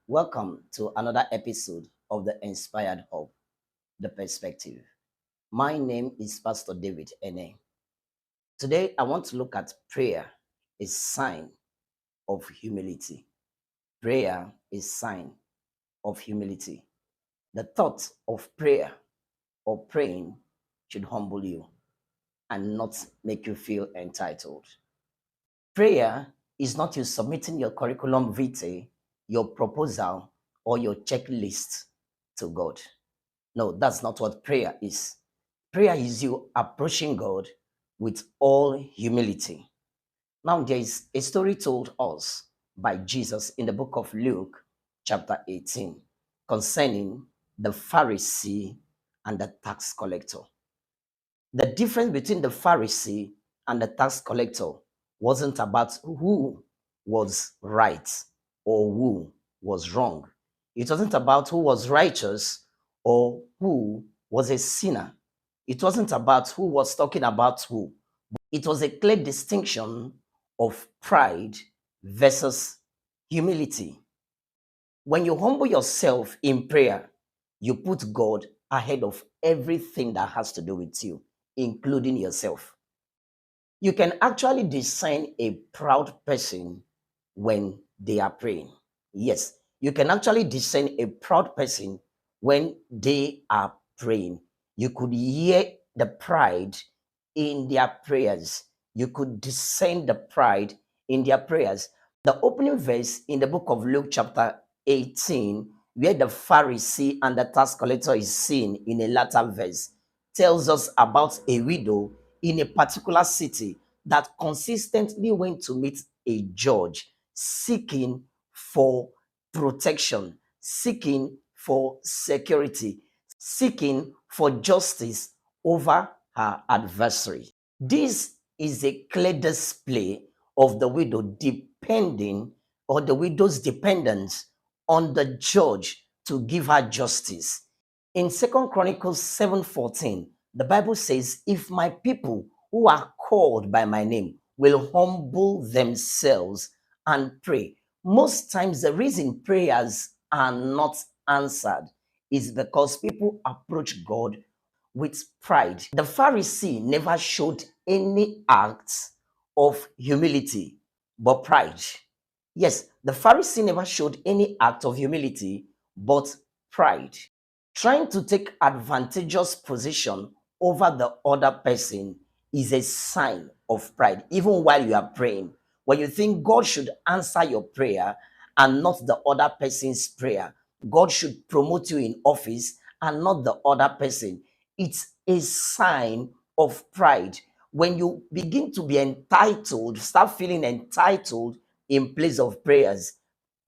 Welcome to another episode of the Inspired Hub, The Perspective. My name is Pastor David Ene. Today, I want to look at prayer, a sign of humility. Prayer is sign of humility. The thought of prayer or praying should humble you and not make you feel entitled. Prayer is not you submitting your curriculum vitae, your proposal, or your checklist to God. No, that's not what prayer is. Prayer is you approaching God with all humility. Now, there is a story told us by Jesus in the book of Luke, chapter 18, concerning the Pharisee and the tax collector. The difference between the Pharisee and the tax collector wasn't about who was right or who was wrong. It wasn't about who was righteous or who was a sinner. It wasn't about who was talking about who. It was a clear distinction of pride versus humility. When you humble yourself in prayer, you put God ahead of everything that has to do with you, including yourself. You can actually discern a proud person when they are praying. Yes, you can actually discern a proud person when they are praying. You could hear the pride in their prayers. You could discern the pride in their prayers. The opening verse in the book of Luke, chapter 18, where the Pharisee and the tax collector is seen in a later verse, tells us about a widow in a particular city that consistently went to meet a judge seeking for protection, seeking for security, seeking for justice over her adversary. This is a clear display of the widow depending, or the widow's dependence on the judge to give her justice. In 2 Chronicles 7:14, the Bible says, if my people who are called by my name will humble themselves and pray. Most times the reason prayers are not answered is because people approach God with pride. The Pharisee never showed any acts of humility, but pride. Yes, the Pharisee never showed any act of humility, but pride. Trying to take advantageous position over the other person is a sign of pride, even while you are praying. When you think God should answer your prayer and not the other person's prayer, God should promote you in office and not the other person. It's a sign of pride. When you begin to be entitled, start feeling entitled in place of prayers,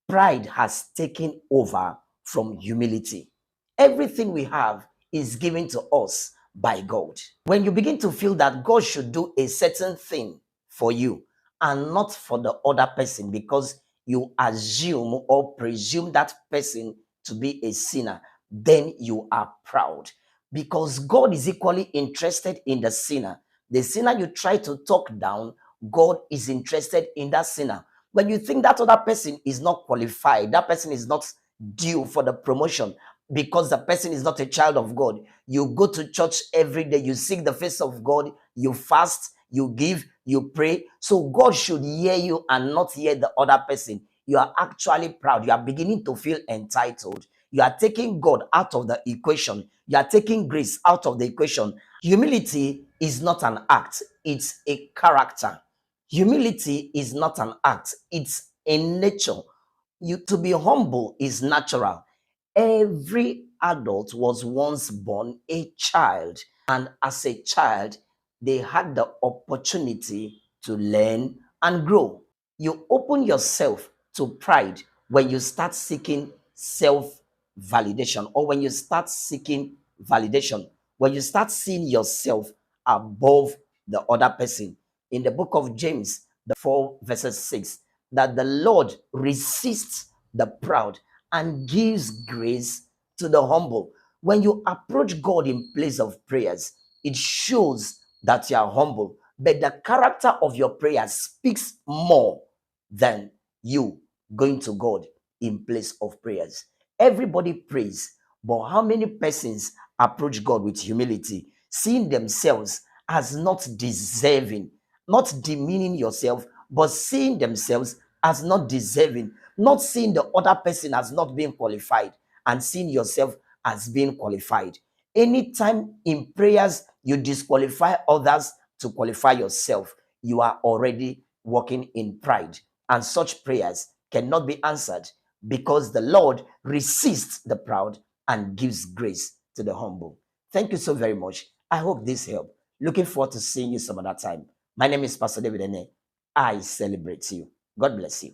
pride has taken over from humility. Everything we have is given to us by God. When you begin to feel that God should do a certain thing for you and not for the other person because you assume or presume that person to be a sinner, then you are proud because God is equally interested in the sinner. The sinner you try to talk down, God is interested in that sinner. When you think that other person is not qualified, that person is not due for the promotion because the person is not a child of God, you go to church every day, you seek the face of God, you fast, you give, you pray. So God should hear you and not hear the other person. You are actually proud. You are beginning to feel entitled. You are taking God out of the equation. You are taking grace out of the equation. Humility is not an act, it's a character. Humility is not an act, it's a nature. You to be humble is natural. Every adult was once born a child, and as a child, they had the opportunity to learn and grow. You open yourself to pride when you start seeking self validation, or when you start seeking validation, when you start seeing yourself above the other person. In the book of James, the 4 verses 6, that the Lord resists the proud and gives grace to the humble. When you approach God in place of prayers, it shows that you are humble, but the character of your prayer speaks more than you going to God. in place of prayers. Everybody prays, but how many persons approach God with humility, seeing themselves as not deserving, not demeaning yourself, but seeing themselves as not deserving, not seeing the other person as not being qualified, and seeing yourself as being qualified. Anytime in prayers you disqualify others to qualify yourself, you are already walking in pride. And such prayers cannot be answered, because the Lord resists the proud and gives grace to the humble. Thank you so very much. I hope this helped. Looking forward to seeing you some other time. My name is Pastor David Ene. I celebrate you. God bless you.